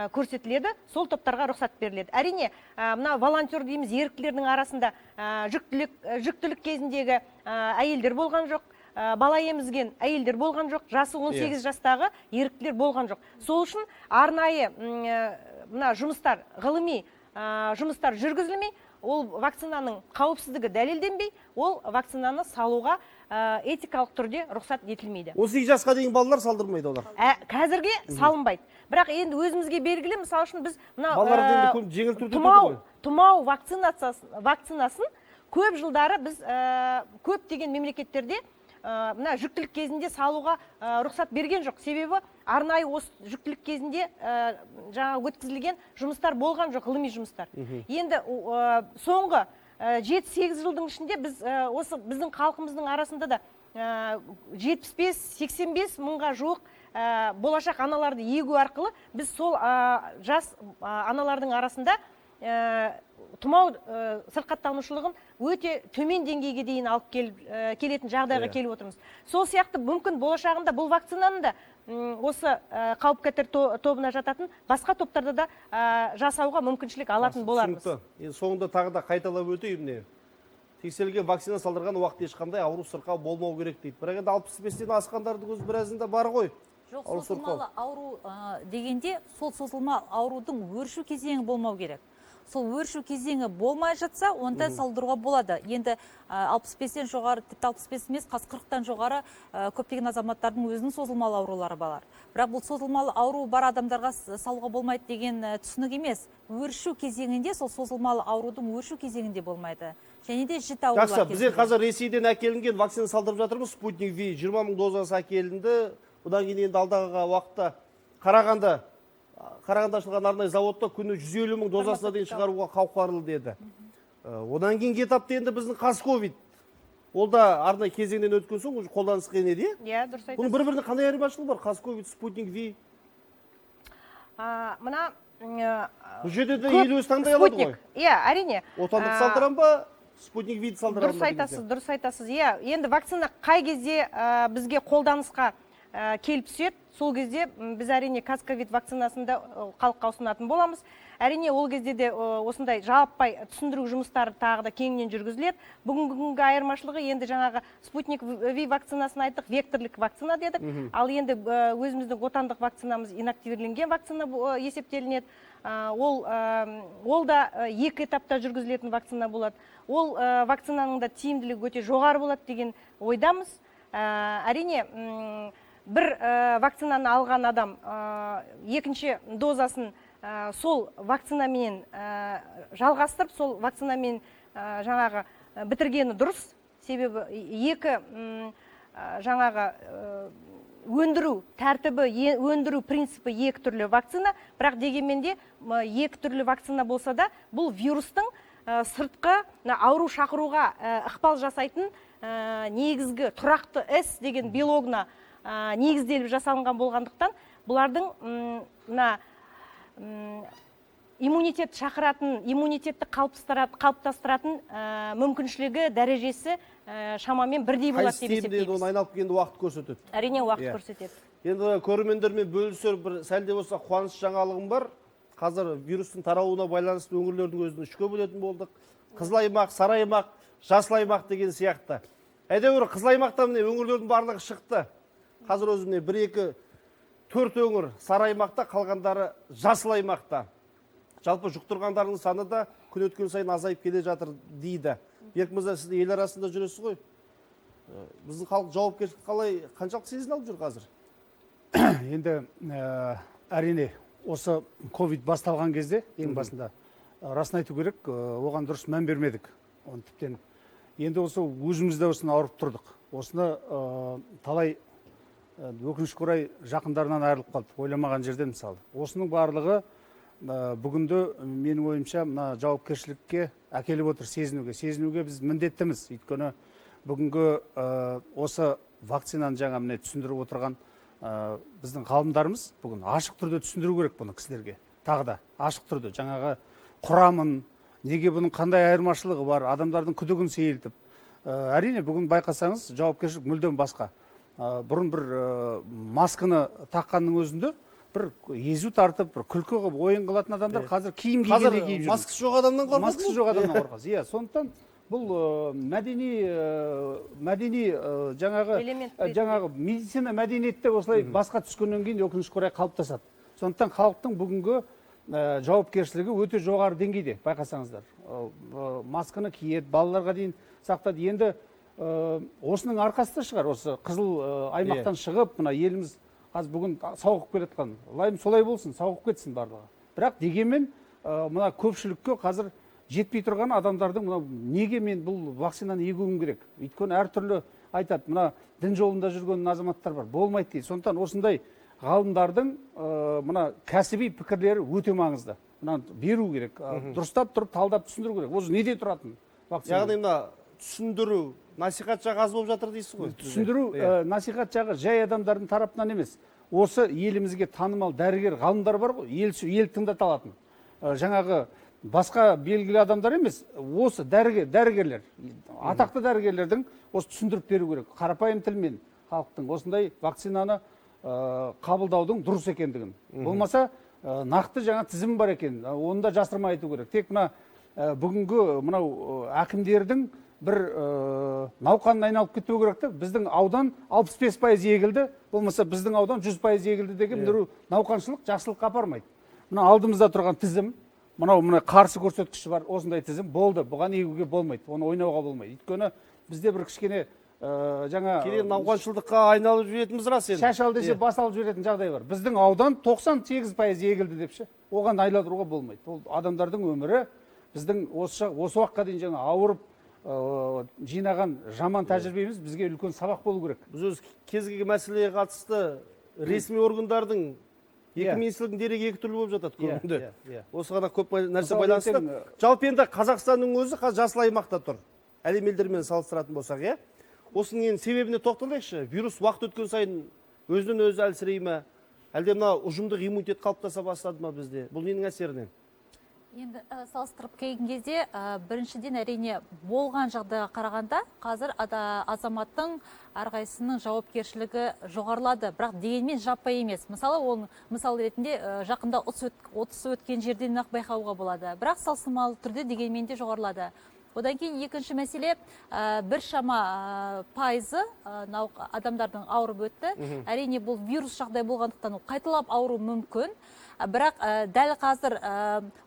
көрсетіледі, сол топтарға рұқсат беріледі. Әрине, мына волонтер дейміз, еріктілердің арасында жүктілік кезіндегі әйелдер болған жоқ, бала емізген әйелдер болған жоқ, жасы 18 жастағы еріктілер болған жоқ. Сол үшін арнайы мына жұмыстар, ғылыми жұмыстар жүргізілмей, ол вакцинаның қауіпсіздігі дәлелденбей, ол вакцинаны салуға этикалық түрде рұқсат етілмейді. 18 жасқа дейін балалар салдырмайды олар. Қазірге салынбайды. Бірақ енді өзімізге белгілі, мысалы үшін біз тұмау вакцинасын көп жылдары біз көп деген мемлекеттерде мына жүктілік кезінде салуға рұқсат берген жоқ. Себебі арнайы осы жүктілік кезінде жаңа өткізілген жұмыстар болған жоқ, ғылыми жұмыстар. Енді соңғы 7-8 жылдың ішінде біз осы біздің халқымыздың арасында да 75-85 мыңға жоқ болашақ аналарды егу арқылы біз сол жас аналардың арасында тұмау сырқаттанушылығын өте төмен деңгейге дейін алып келетін жағдайға келіп отырмыз. Сол сияқты мүмкін болашағында бұл вакцинаны да осы қауіп қатер тобына жататын басқа топтарда да жасауға мүмкіншілік алатын болармыз. Енді соңында тағы да қайталап өтейін. Тексерілген вакцина салдырған уақытта ешқандай ауру сырқау болмау керек дейді. Бірақ енді 65-тен асқандардың өзі біразында бар ғой. Жоқ, созылмалы ауру дегенде сол созылмалы аурудың өршу кезеңі болмау керек. Сол өршу кезеңі болмай жатса, онда салдыруға болады. Енді 65-тен жоғары, тіпті 65 емес, 40-тан жоғары көптеген азаматтардың өзінің созылмалы аурулары бар. Бірақ бұл созылмалы ауру бар адамдарға салуға болмайды деген түсінік емес. Өршу кезеңінде, сол созылмалы аурудың өршу кезеңінде болмайды. Және де жіті аурулар кезінде. Жақсы, бізде қазір Ресейден әкелінген вакцина салдырып жатырмыз. Спутник V 20 мың дозасы әкелінді. Бұдан кейін енді алдағы уақытта Қарағанда ашылған арнайы заводта күні 150 мың дозасына дейін шығаруға қауқарлы деді. Одан кейінгі этапта енді біздің Қазковид. Ол да арнайы кезеңнен өткен соң қолданысқа енеді, иә? Дұрыс айтасыз. Бұның бір-біріне қандай айырмашылығы бар? Қазковид, Спутник V. Мына бұл жерде де ел өзі таңдай алады ғой. Иә, әрине. Отандық салдырам ба, Спутник V салдырам ба? Дұрыс айтасыз. Иә, енді вакцина қай кезде бізге қолданысқа келіп түседі, сол кезде біз әрине Қазковид вакцинасында халыққа ұсынатын боламыз. Әрине ол кезде де осындай жаппай түсіндіру жұмыстары тағы да кеңінен жүргізіледі. Бүгінгі айырмашылығы енді жаңағы Спутник V вакцинасын айттық, векторлық вакцина дедік. Ал енді өзіміздің отандық вакцинамыз инактивирленген вакцина есептелінеді. Ол да екі этапта жүргізілетін вакцина болады. Ол вакцинаның да тиімділігі өте жоғары болады деген ойдамыз. Әрине бір вакцинаны алған адам екінші дозасын сол вакцинамен жалғастырып, сол вакцинамен жаңағы бітіргені дұрыс. Себебі екі жаңағы өндіру тәртібі, өндіру принципі екі түрлі вакцина, бірақ дегенмен де екі түрлі вакцина болса да, бұл вирустың сыртқы ауру шақыруға ықпал жасайтын негізгі тұрақты S деген белогына негізделіп жасалынған болғандықтан, бұлардың иммунитет шақыратын, иммунитетті қалыптастыратын мүмкіншілігі, дәрежесі шамамен бірдей болады деп есептейміз. Оны айналып келгенде уақыт көрсетеді. Әрине уақыт көрсетеді. Енді көрермендермен бөлісер бір сәлде болса қуаныш жаңалығым бар. Қазір вирустың тарауына байланысты өңірлердің өзін үшке бөлетін болдық. Қызыл аймақ, сары аймақ, жасыл аймақ деген сияқты. Әйтеуір қызыл аймақтан өңірлердің барлығы шықты. Қазір өзіне 1-2-4 өңір сары аймақта, қалғандары жасыл аймақта. Жалпы жұқтырғандардың саны да күн өткен сайын азайып келе жатыр дейді. Берік мырза, сіз ел арасында жүресіз ғой. Біздің халық жауапкершілік қалай, қаншалық сезін алып жүр қазір? Енді әрине осы ковид басталған кезде ең басында расын айту керек, оған дұрыс мән бермедік. Оны тіптен енді осы өзімізде осыны ауырып тұрдық. Осыны талай өкінішке орай жақындарынан айырылып қалды. Ойламаған жерден мысалы. Осының барлығы бүгінді менің ойымша мына жауапкершілікке әкеліп отыр, сезінуге біз міндеттіміз. Өйткені бүгінгі осы вакцинаны жаңа міне түсіндіріп отырған біздің ғалымдарымыз бүгін ашық түрде түсіндіру керек бұны кісілерге. Тағы да ашық түрде жаңағы құрамын, неге бұның қандай айырмашылығы бар, адамдардың күдігін сейілтіп. Әрине бүгін байқасаңыз жауапкершілік мүлдем басқа. Бұрын бір масканы таққанның өзінде бір езу тартып, бір күлкі қылып ойын қылатын адамдар қазір киім кигенде киіп жүр. Маскасы жоқ адамнан қорқасыз? Маскасы жоқ адамнан қорқасыз. Иә, сондықтан бұл мәдени жаңағы медицина мәдениетте осылай басқа түскеннен кейін өкінішке орай қалыптасады. Сондықтан халықтың бүгінгі жауапкершілігі өте жоғары деңгейде, байқасаңыздар. Масканы киеді, балаларға дейін сақтады. Енді осының арқасы шығар, осы қызыл аймақтан шығып, мына еліміз қазір бүгін сауығып келетқан. Лайым солай болсын, сауығып кетсін барлығы. Бірақ дегенмен мына көпшілікке қазір жетпей тұрған адамдардың неге мен бұл вакцинаны егуім керек? Өйткені әртүрлі айтады, мына дін жолында жүрген азаматтар бар, болмайды дейді. Сондықтан осындай ғалымдардың мына кәсіби пікірлері өте маңызды. Мына беру керек, дұрыстап тұрып талдап түсіндіру керек. Осы неде тұратын вакцина? Яғни мына түсіндіру насихат жағы аз болып жатыр дейсіз ғой? Түсіндіру насихат жағы жай адамдардың тарапынан емес. Осы елімізге танымал дәрігер ғалымдар бар ғой, ел тыңдата алатын. Жаңағы басқа белгілі адамдар емес, осы дәрігерлер, атақты дәрігерлердің осы түсіндіріп беру керек. Қарапайым тілмен халықтың осындай вакцинаны қабылдаудың дұрыс екендігін. Болмаса нақты жаңа тізім бар екен, оны да жасырмай айту керек. Тек бүгінгі мынау әкімдердің бір науқанын айналып кетпеу керек та. Біздің аудан 65% егілді, болмаса біздің аудан 100% егілді деген науқаншылық жақсылыққа апармайды. Мына алдымызда тұрған тізім, мына қарсы көрсеткіші бар, осындай тізім болды. Бұған егуге болмайды, оны ойнауға болмайды. Өйткені бізде бір кішкене жаңа кейде науқаншылдыққа айналып жүретініміз рас енді. Шаш ал десе бас алып жіберетін жағдай бар. Біздің аудан 98% егілді депші. Оған айналдыруға болмайды. Ол адамдардың өмірі біздің осы уақытқа дейін жаңа ауырып жинаған жаман тәжірибеміз бізге үлкен сабақ болу керек. Біз өз кез келген мәселеге қатысты ресми органдардың екі министрліктің дерегі екі түрлі болып жатады көбінде. Осыған көп нәрсе байланысты. Жалпы енді Қазақстанның өзі жасыл аймақта тұр. Әлем елдерімен салыстыратын болсақ, осының себебіне тоқталайықшы. Вирус уақыт өткен сайын өзінен өзі әлсірей ме? Әлде мына ұжымдық иммунитет қалыптаса бастады ма бізде? Бұл ненің әсерінен? Енді салыстырып келген кезде біріншіден әрине болған жағдайға қарағанда қазір азаматтың әрқайсының жауапкершілігі жоғарылады, бірақ дегенмен жаппай емес. Мысал ретінде жақында отыз өткен жерден ақ байқауға болады, бірақ салыстырмалы түрде дегенмен де жоғарылады. Одан кейін екінші мәселе, біршама пайызы адамдардың ауырып өтті. Әрине бұл вирус жағдай болғандықтан қайталап ауыру мүмкін. Бірақ дәл қазір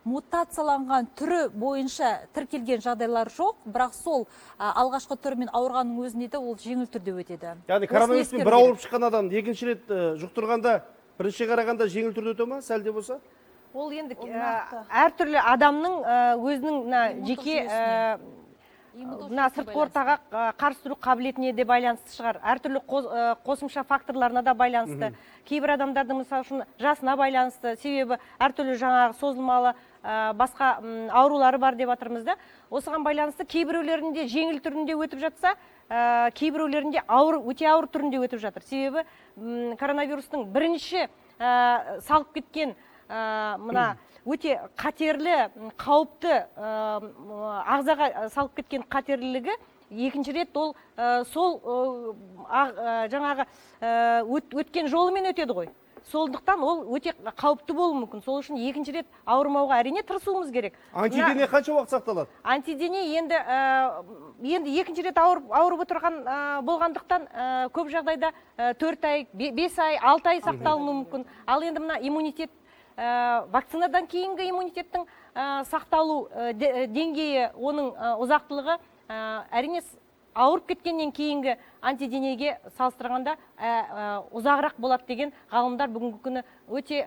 мутацияланған түрі бойынша тіркелген жағдайлар жоқ, бірақ сол алғашқы түрімен ауырғанның өзінде де ол жеңіл түрде өтеді. Яғни коронавируспен бір ауырып шыққан адам екінші рет жұқтырғанда бірінші қарағанда жеңіл түрде өте ма, сәл де болса? Ол енді әртүрлі адамның өзінің жеке сыртқы ортаға қарсы тұру қабілетіне де байланысты шығар. Әртүрлі қосымша факторларына да байланысты. Кейбір адамдардың мысалы үшін жасына байланысты, себебі әртүрлі жаңағы созылмалы басқа аурулары бар деп жатырмыз да. Осыған байланысты кейбіреулерінде жеңіл түрінде өтіп жатса, кейбіреулерінде өте ауыр түрінде өтіп жатыр. Себебі коронавирустың бірінші салып кеткен мына өте қатерлі, қауіпті ағзаға салып кеткен қатерлілігі екінші рет ол сол жаңағы өткен жолымен өтеді ғой. Сондықтан ол өте қауіпті болуы мүмкін. Сол үшін екінші рет ауырмауға әрине тырысуымыз керек. Антидене қанша уақыт сақталады? Антидене енді екінші рет ауырып отырған болғандықтан көп жағдайда 4 ай, 5 ай, 6 ай сақталуы мүмкін. Ал енді мына иммунитет вакцинадан кейінгі иммунитеттің сақталу деңгейі, оның ұзақтылығы әрине ауырып кеткеннен кейінгі антиденеге салыстырғанда ұзағырақ болады деген ғалымдар бүгінгі күні өте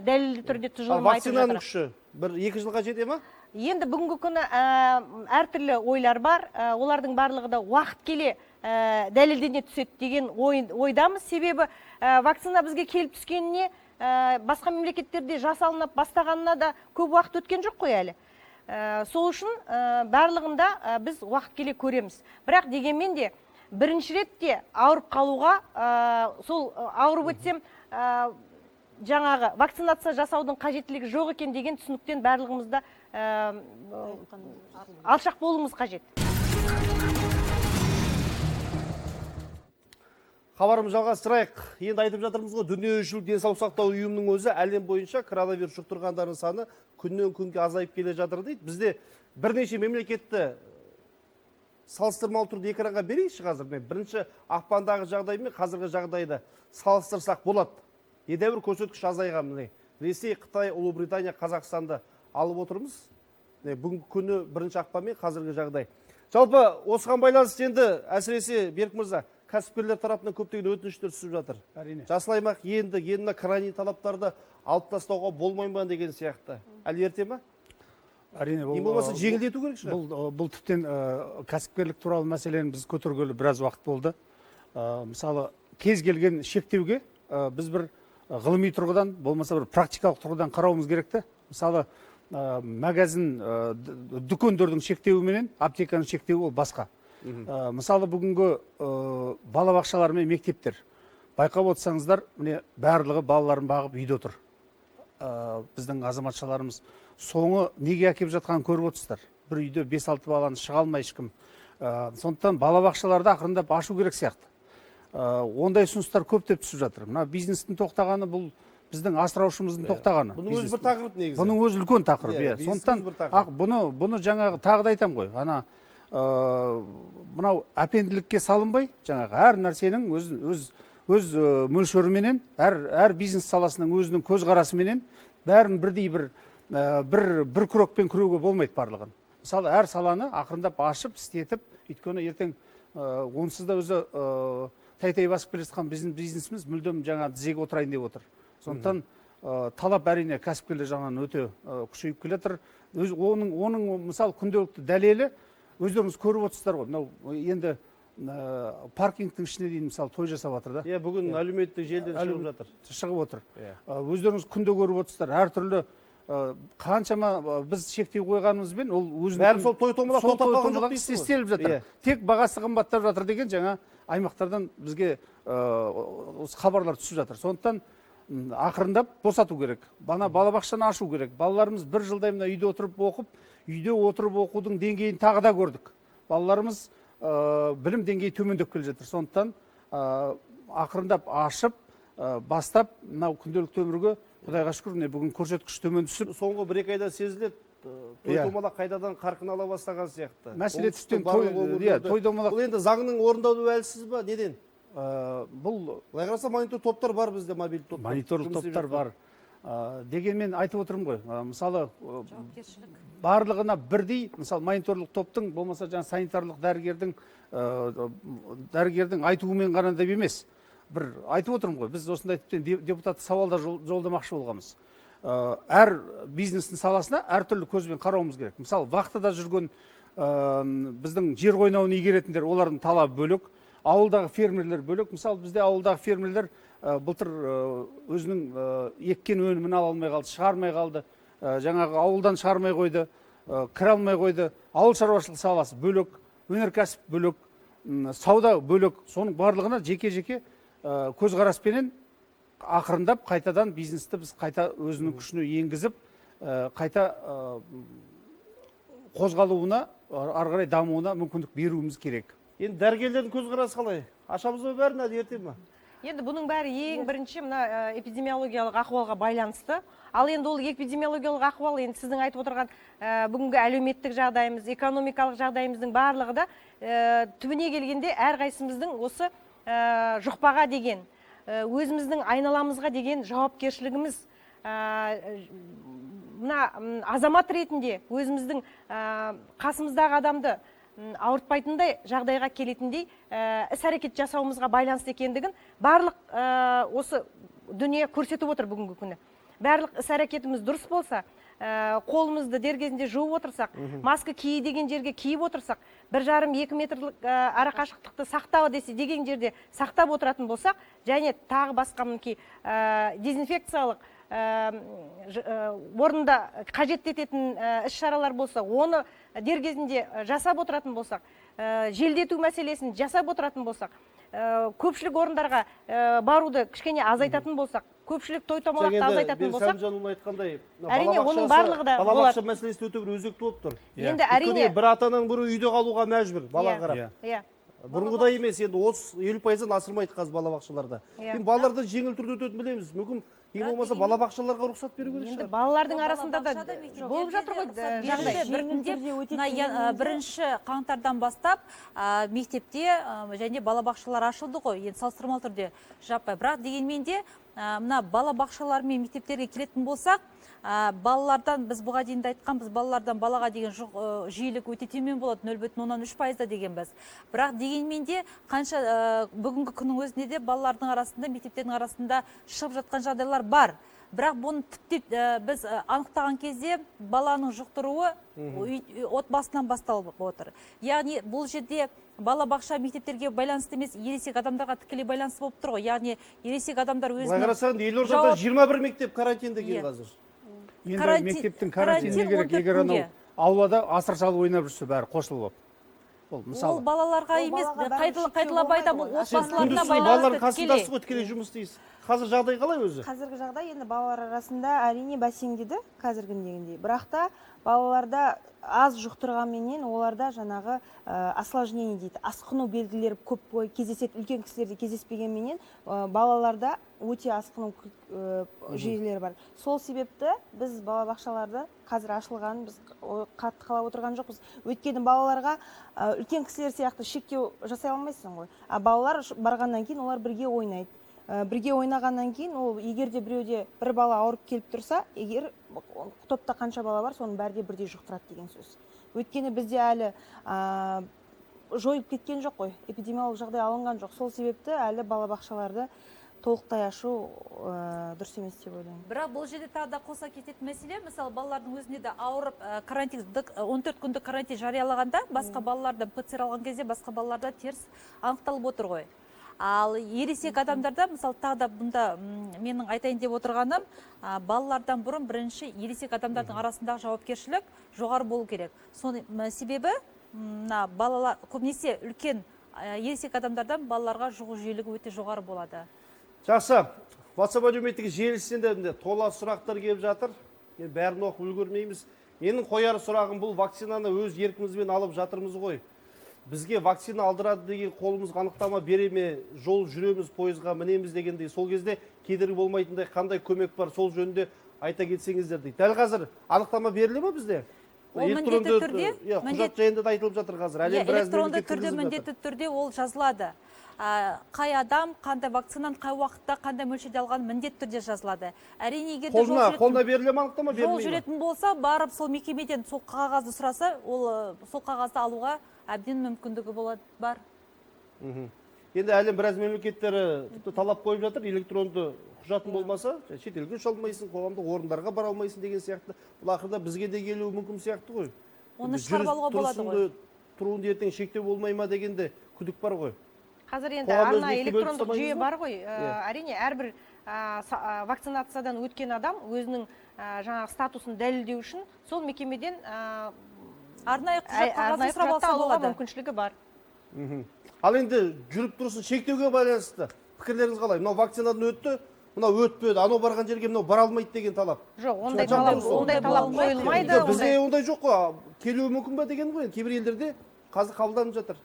дәлелді түрде тұжырым айтып жатыр. Вакцинаның күші 1-2 жылға жете ме? Енді бүгінгі күні әртүрлі ойлар бар, олардың барлығы да уақыт келе дәлелдене түседі деген ойдамыз. Себебі вакцина бізге келіп түскеніне басқа мемлекеттерде жасалынып бастағанына да көп уақыт өткен жоқ қой әлі. Сол үшін барлығында біз уақыт келе көреміз. Бірақ дегенмен де бірінші ретте ауырып қалуға, сол ауырып өтсем жаңағы вакцинация жасаудың қажеттілігі жоқ екен деген түсініктен барлығымызда алшақ болуымыз қажет. Хабарымыз жалғастырайық. Енді айтып жатырмыз ғой, дүниежүзілік денсаулық сақтау ұйымының өзі әлем бойынша коронавирус жұқтырғандардың саны күннен күнге азайып келе жатыр дейді. Бізде бірнеше мемлекетті салыстырмалы түрде экранға берейікші қазір. Бірінші ақпандағы жағдай мен қазіргі жағдайды салыстырсақ болады. Едәуір көрсеткіш азайған. Ресей, Қытай, Ұлыбритания, Қазақстанды алып отырмыз. Бүгінгі күні бірінші ақпан мен қазіргі жағдай. Жалпы осыған байланысты енді әсіресе Берік мырза, кәсіпкерлер тарапынан көптеген өтініштер түсіп жатыр. Әрине. Жасыл аймақ енді карантин талаптарды алып тастауға болмайды ма деген сияқты. Әлі ерте ме? Әрине, болмаса жеңілдету керек шығар. Бұл тіптен кәсіпкерлік туралы мәселені біз көтергелі біраз уақыт болды. Мысалы, кез келген шектеуге біз бір ғылыми тұрғыдан, болмаса бір практикалық тұрғыдан қарауымыз керекті. Мысалы, магазин, дүкендердің шектеуі менен аптеканың шектеуі ол басқа. Мысалы бүгінгі балабақшалар мен мектептер байқап отырсаңыздар, міне барлығы балаларын бағып үйде отыр. Біздің азаматшаларымыз соңы неге әкеп жатқанын көріп отырсыздар. Бір үйде 5-6 баланы шыға алмай ешкім. Сондықтан балабақшаларды ақырындап ашу керек сияқты. Ондай ұсыныстар көптеп түсіп жатыр. Мына бизнестің тоқтағаны бұл біздің асыраушымыздың тоқтағаны. Бұның өзі бір тақырып негізі. Бұның өзі үлкен тақырып. Сондықтан бұны жаңағы тағы да айтамын ғой. Ана мынау әпенділікке салынбай, жаңағы әр нәрсенің өз мөлшеріменен, әр бизнес саласының өзінің көзқарасыменен бәрін бірдей бір крокпен күреуге болмайды барлығын. Мысалы, әр саланы ақырындап ашып, істетіп, өйткені ертең онсыз да өзі тәй-тәй басып келе жатқан бизнесіміз мүлдем жаңа тізеге отырайын деп отыр. Сондықтан талап әрине кәсіпкерлер жағынан өте күшейіп келе жатыр. Оның мысалы күнделікті дәлелі өздеріңіз көріп отырсыздар ғой. Мынау енді паркингтің ішіне дейін мысалы той жасап жатыр да. Бүгін әлеуметтік желіден шығып жатыр. Шығып отыр. Өздеріңіз күнде көріп отырсыздар. Әртүрлі қаншама біз шектеу қойғанымызбен ол өзінің бәрі сол той томалақ тоқтап қалған жоқ істеліп жатыр. Тек бағасы қымбаттап жатыр деген жаңа аймақтардан бізге осы хабарлар түсіп жатыр. Сондықтан ақырындап босату керек. Балабақшаны ашу керек. Балаларымыз бір жылдай мына үйде отырып оқып, үйде отырып оқудың деңгейін тағы да көрдік. Балаларымыз білім деңгейі төмендеп келе жатыр. Сондықтан ақырындап ашып, бастап мынау күнделікті өмірге Құдайға шүкір, бүгін көрсеткіш төмен түсіп, соңғы 1-2 айда сезіледі. Той томалақ қайдадан қарқын ала бастаған сияқты. Мәселе түстен той томалақ. Бұл енді заңның орындалуы әлсіз ба? Неден? Бұл былай қараса монитор топтар бар бізде, мобильді топтар. Мониторлық топтар бар. Дегенмен айтып отырмын ғой. Мысалы, барлығына бірдей, мысалы мониторлық топтың болмаса жаңа санитарлық дәрігердің айтуымен ғана деп емес. Бір айтып отырмын ғой, біз осындай депутаттық сауалдар жолдамақшы болғанбыз. Әр бизнестің саласына әртүрлі көзбен қарауымыз керек. Мысалы, вахтада жүрген біздің жер қойнауын игеретіндер, олардың талабы бөлек, ауылдағы фермерлер бөлек. Мысалы, бізде ауылдағы фермерлер былтыр өзінің еккен өнімін ала алмай қалды, шығармай қалды. Жаңағы ауылдан шығармай қойды, кіре алмай қойды. Ауыл шаруашылық саласы бөлек, өнеркәсіп бөлек, сауда бөлек. Соның барлығына жеке-жеке көзқараспенен ақырындап қайтадан бизнесті біз қайта өзінің күшіне енгізіп, қайта қозғалуына, ары қарай дамуына мүмкіндік беруіміз керек. Енді дәрігерлердің көзқарасы қалай? Ашамыз ба бәрін, әлде ерте ме? Енді бұның бәрі ең бірінші мына эпидемиологиялық ахуалға байланысты. Ал енді ол эпидемиологиялық ахуал енді сіздің айтып отырған бүгінгі әлеуметтік жағдайымыз, экономикалық жағдайымыздың барлығы да түбіне келгенде әрқайсымыздың осы жұқпаға деген, өзіміздің айналамызға деген жауапкершілігіміз, мына азамат ретінде өзіміздің қасымыздағы адамды ауыртпайтындай жағдайға келетіндей іс-әрекет жасауымызға байланысты екендігін барлық осы дүние көрсетіп отыр бүгінгі күні. Барлық іс-әрекетіміз дұрыс болса, қолымызды дер кезінде жуып отырсақ, маска кие деген жерге киіп отырсақ, 1,5-2 метрлік арақашықтықты сақтау деген жерде сақтап отыратын болсақ, және тағы басқа мінекей дезинфекциялық орында қажет ететін іс-шаралар болса, оны дер кезінде жасап отыратын болсақ, желдету мәселесін жасап отыратын болсақ, көпшілік орындарға баруды кішкене азайтатын болсақ, көпшілік той томалақты азайтатын болсақ, Сәнжанұлы айтқандай, әрине оның барлығы да болады. Балабақша мәселесі өте бір өзекті болып тұр. Енді әрине бір атаның бірі үйде қалуға мәжбүр, бала қарап. Бұрынғыдай емес, енді 30-50%-дан асырмайды қазір балабақшаларда. Балаларды жеңіл түрде өтетін білеміз. Мүмкін ең болмаса балабақшаларға рұқсат беру керек шығар. Енді балалардың арасында да болып жатыр ғой жағдай. Бірінші қаңтардан бастап мектепте және балабақшалар ашылды ғой, енді салыстырмалы түрде жаппай. Бірақ дегенмен де мына балабақшалар мен мектептерге келетін болсақ, балалардан біз бұға дейін де айтқан, біз балалардан балаға деген жиілік өте төмен болады, 0,3% деген біз. Бірақ дегенмен де қанша бүгінгі күннің өзінде де балалардың арасында, мектептердің арасында шығып жатқан жағдайлар бар. Бірақ бұны тіптеп біз анықтаған кезде баланың жұқтыруы отбасынан басталып отыр. Яғни бұл жерде балабақша мектептерге байланысты емес, ересек адамдарға тікелей байланысты болып тұр ғой. Яғни ересек адамдар өзінің қарасаң, елордада 21 мектеп карантинде екен қазір. Енді мектептің карантиніне керек, егер анау аулада асыр салып ойнап жүрсе бәрі қосылып. Ол ол мысалы балаларға Ол емес, балаға бәрібір қайталап шектеу айтамын, болмайды ғой. Сен отбасыларына күндіз балалардың байланысты қасындасыз ғой, тікелей жұмыс істейсіз. Қазір жағдай қалай өзі? Қазіргі жағдай енді балалар арасында әрине бәсеңдеді қазіргідегіндей. Бірақ та балаларда аз жұқтырғанменен оларда жаңағы осложнение дейді, асқыну белгілері көп кездеседі, үлкен кісілерде кездеспегенменен балаларда өте асқыну жүйелері бар. Сол себепті біз балабақшаларды қазір ашылғанын біз қатты қалап отырған жоқпыз. Өйткені балаларға үлкен кісілер сияқты шектеу жасай алмайсың ғой. А балалар барғаннан кейін олар бірге ойнайды. Бірге ойнағаннан кейін ол егер де біреуде бір бала ауырып келіп тұрса, егер топта қанша бала бар, соның бәрі де бірдей жұқтырады деген сөз. Өйткені бізде әлі жойып кеткен жоқ қой, эпидемиологиялық жағдай алынған жоқ. Сол себепті әлі балабақшаларды толықтай ашу дұрыс емес деп ойлаймын. Бірақ бұл жерде тағы да қоса кететін мәселе, мысалы балалардың өзіне де ауырып карантин 14 күндік карантин жариялағанда, басқа балалардан ПЦР алған кезде басқа балаларда теріс анықталып отыр ғой. Ал ересек адамдарда, мысалы тағы да бұнда менің айтайын деп отырғаным, балалардан бұрын бірінші ересек адамдардың арасындағы жауапкершілік жоғары болу керек. Соның себебі балалар көбінесе үлкен ересек адамдардан балаларға жұғу жиілігі өте жоғары болады. Жақсы, WhatsApp әлеуметтік желісінде де тола сұрақтар келіп жатыр. Енді бәрін оқып үлгермейміз. Менің қояр сұрағым, бұл вакцинаны өз еркімізбен алып жатырмыз ғой. Бізге вакцина алдырады деген қолымызға анықтама бере ме, жол жүреміз, пойызға мінеміз дегендей, сол кезде кедергі болмайтындай қандай көмек бар, сол жөнінде айта кетсеңіздер дейді. Дәл қазір анықтама беріле ме бізде? Ол міндетті түрде, құжат жайында да айтылып жатыр қазір. Электронды түрде, міндетті түрде ол жазылады. Қай адам, қандай вакцинаны қай уақытта, қандай мөлшерде алған міндетті түрде жазылады. Әрине, егер қолына беріле ме анықтама, берілмей ме? жол жүретін болса, барып сол мекемеден сол қағазды сұраса, ол сол қағазды алуға әбден мүмкіндігі бар. Енді әлем біраз мемлекеттері талап қойып жатыр, электронды құжатың болмаса, шетелге ұша алмайсың, қоғамдық орындарға бара алмайсың деген сияқты. Бұл ақырда бізге де келуі мүмкін сияқты ғой. Оны шығарып алуға болады ғой. Тұруын ертең шектеу болмай ма дегенде күдік бар ғой. Қазір енді арна электрондық жүйе бар ғой. Әрине, әрбір вакцинациядан өткен адам өзінің жаңағы статусын дәлелдеу үшін сол мекемеден арнайы құжат алуға мүмкіншілігі бар. Ал енді жүріп тұрсын шектеуге байланысты пікірлеріңіз қалай? Мынау вакцинадан өтті, мынау өтпеді, анау барған жерге мынау бара алмайды деген талап. Жоқ, ондай талап қойылмайды. Бізде ондай жоқ қой, келуі мүмкін ба деген ғой. Кейбір елдерде қазір қабылданып жатыр.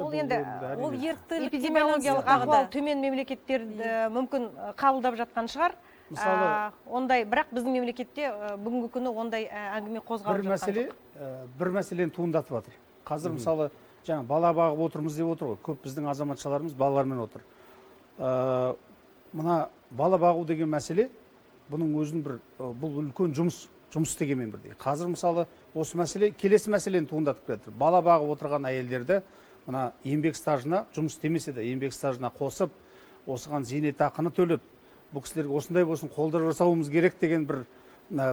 Ол енді эпидемиологиялық ахуал төмен мемлекеттер мүмкін қабылдап жатқан шығар. Ондай, бірақ біздің мемлекетте бүгінгі күні ондай әңгіме қозғалып жатқан жоқ. Бір мәселені туындатып жатыр. Қазір мысалы жаңа бала бағып отырмыз деп отыр ғой. Көп біздің азаматшаларымыз балалармен отыр. Мына бала бағу деген мәселе, бұның өзін бұл үлкен жұмыс дегенмен бірдей. Қазір мысалы осы мәселе келесі мәселені туындатып жатыр. Бала бағып отырған әйелдерді мына еңбек стажына, жұмыс істемесе де еңбек стажына қосып, осыған зейнетақыны төлеп, бұл кісілерге осындай болсын қолдар жасауымыз керек деген бір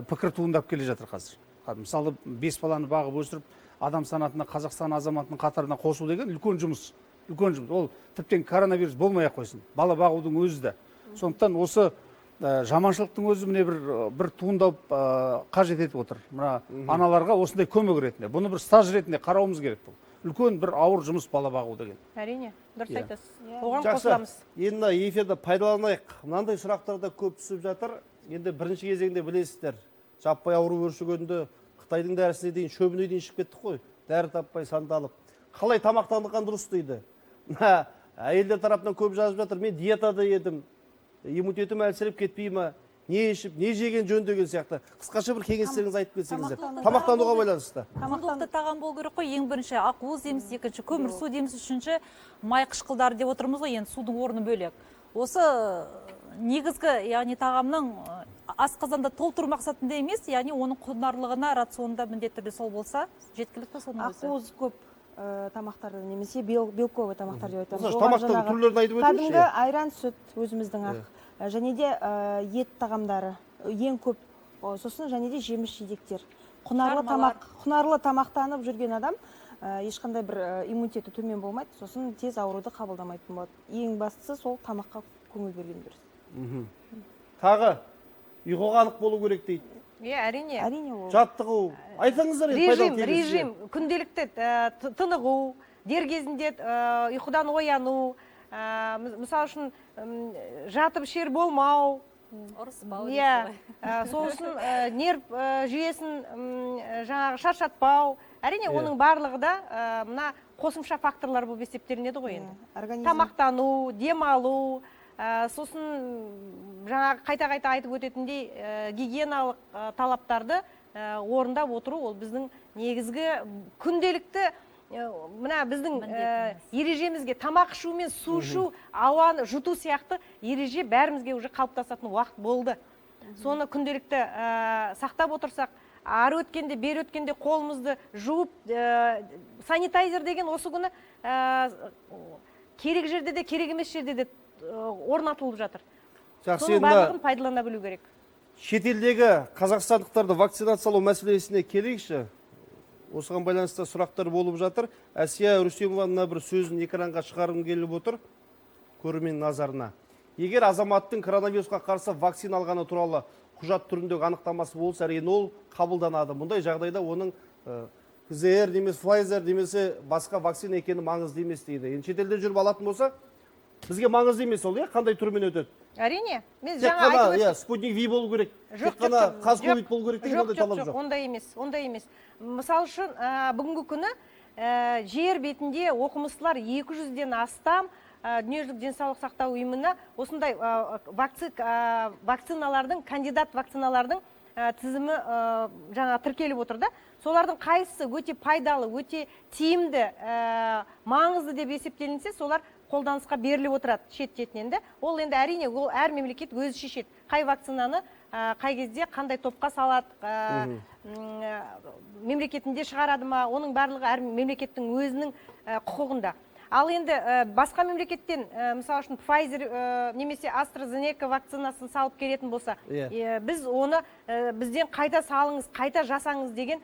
пікір туындап келе жатыр қазір. Мысалы 5 баланы бағып өсіріп, адам санатына Қазақстан азаматының қатарына қосу деген үлкен жұмыс. Ол тіптен коронавирус болмай-ақ қойсын. Бала бағудың өзі де. Сондықтан осы жаманшылықтың өзі міне бір туындап қажет етіп отыр. Мына аналарға осындай көмек ретінде. Бұны бір стаж ретінде қарауымыз керек бұл. Үлкен бір ауыр жұмыс бала бағу деген. Әрине, дұрыс айтасыз. Оған қосыламыз. Енді эфирді пайдаланайық. Мынандай сұрақтар да көп түсіп жатыр. Енді бірінші кезеңде білесіздер, жаппай ауру өршігенде Қытайдың дәрісіне дейін шөбіне дейін ішіп кеттік қой. Дәрі таппай сандалып. Қалай тамақтанған дұрыс дейді. Әйелдер тарапынан көп жазып жатыр. Мен диетада едім. Иммунитетім әлсіреп кетпей ме? Не ішіп, не жеген жөн деген сияқты. Қысқаша бір кеңестеріңіз айтып кетсеңіздер. Тамақтануға байланысты. Құндылықты тағам болу керек қой. Ең бірінші ақуыз дейміз, екінші көмір су дейміз, үшінші май қышқылдары деп отырмыз ғой, енді судың орны бөлек. Осы негізгі, яғни тағамның асқазанда толтыру мақсатында емес, яғни оның құнарлығына рационда міндетті түрде сол болса, жеткілікті соның өзі. Ақуыз көп тамақтарды немесе белковый тамақтар деп айтамыз. Тамақтың түрлерін айтып өтіңізші. Кәдімгі айран, сүт өзіміздің ақ. Және де ет тағамдары ең көп. Сосын және де жеміс жидектер. Құнарлы тамақтанып жүрген адам ешқандай бір иммунитеті төмен болмайды. Сосын тез ауруды қабылдамайтын болады. Ең бастысы сол тамаққа көңіл берген дұрыс. Тағы ұйқыға анық болу керек дейді. әрине. әрине ол Жаттығу. Айтыңыздар енді пайдалы тегін сізге. Режим, күнделікті тынығу, дер кезінде ұйқыдан ояну, мысалы үшін жатып шер болмау, ұрыспау иә, сосын нерв жүйесін жаңағы шаршатпау. Әрине оның барлығы да мына қосымша факторлар болып есептелінеді ғой енді. организм Тамақтану, демалу, сосын жаңағы қайта-қайта айтып өтетіндей гигиеналық талаптарды орындап отыру ол біздің негізгі күнделікті мына біздің ережемізге тамақ ішу мен су ішу, ауаны жұту сияқты ереже бәрімізге уже қалыптасатын уақыт болды. Соны күнделікті сақтап отырсақ, ары өткенде, бері өткенде қолымызды жуып, санитайзер деген осы күні керек жерде де, керек емес жерде де орнатылып жатыр. Соның барлығын пайдалана білу керек. Шетелдегі қазақстандықтарды вакцинациялау мәселесіне келейікші. Осыған байланысты сұрақтар болып жатыр. Әсия Рүстемованың бір сөзін экранға шығарғым келіп отыр, көрермен назарына. Егер азаматтың коронавирусқа қарсы вакцина алғаны туралы құжат түріндегі анықтамасы болса, әрине ол қабылданады. Мұндай жағдайда оның ПЦР немесе Pfizer немесе басқа вакцина екені маңызды емес дейді. Енді шетелде жүріп алатын болса, бізге маңызды емес ол, қандай түрмен өтеді? Әрине. Мен Тек жаңа айтып қана спутник V болу керек, тек қана қазковид болу керек деген ондай талап жоқ. Ондай емес. Мысалы үшін бүгінгі күні жер бетінде оқымыстылар 200-ден астам дүниежүзілік денсаулық сақтау ұйымына осындай вакциналардың, кандидат вакциналардың тізімі жаңа тіркеліп отыр да. Солардың қайсысы өте пайдалы, өте тиімді, маңызды деп есептелінсе, солар қолданысқа беріліп отырады шет-шетінен де. Ол енді әрине, ол әр мемлекет өзі шешеді. Қай вакцинаны қай кезде қандай топқа салады, мемлекетінде шығарады ма, оның барлығы әр мемлекеттің өзінің құқығында. Ал енді басқа мемлекеттен, мысалы үшін Pfizer немесе AstraZeneca вакцинасын салып келетін болса, біз оны бізден қайта салыңыз, қайта жасаңыз деген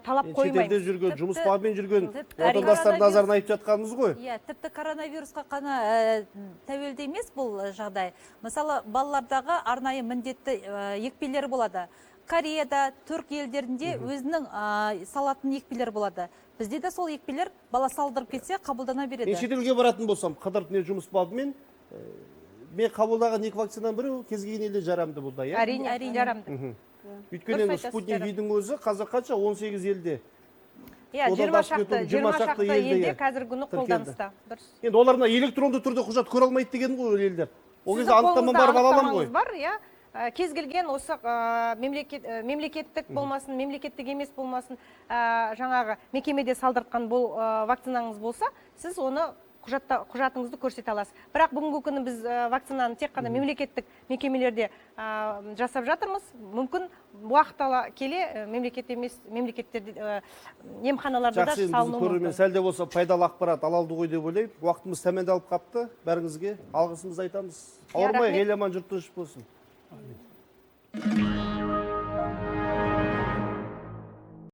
талап қоймаймыз. Шетелде жүрген, жұмыс бабымен жүрген отандастар назарына айтып жатқанымыз ғой. Иә, тіпті коронавирусқа қана тәуелді емес бұл жағдай. Мысалы, балалардағы арнайы міндетті екпелер болады. Кореяда, Түрк елдерінде өзінің салатын екпелер болады. Бізде де сол екпелер бала салдырып кетсе қабылдана береді. Мен шетелге баратын болсам, қыдырып жұмыс бабымен, мен қабылдаған екі вакцинаның бірі кез келген елде жарамды болды, иә? Әрине жарамды. Өйткені спутник V-дің өзі қазір қанша 18 елде. Иә, 20 шақты елде қазіргі күні қолданыста. Енді оларына электронды түрде құжат көре алмайды деген ғой елдер. Ол кезде анықтама барып ала аламын ғой. Бар, иә. Кез келген осы мемлекеттік болмасын, мемлекеттік емес болмасын, жаңағы мекемеде салдыртқан бұл вакцинаңыз болса, сіз оны құжатыңызды көрсете аласыз. Бірақ бүгінгі күні біз вакцинаны тек қана мемлекеттік мекемелерде жасап жатырмыз. Мүмкін уақыт ала келе мемлекет емес, мемлекеттерде емханаларда да салынуы мүмкін. Сәл де болса пайдалы ақпарат ала алды ғой деп ойлаймын. Уақытымыз тәмамдалып қапты. Бәріңізге алғысымызды айтамыз. Ауырмай, ел аман, жұрт тыныш болсын.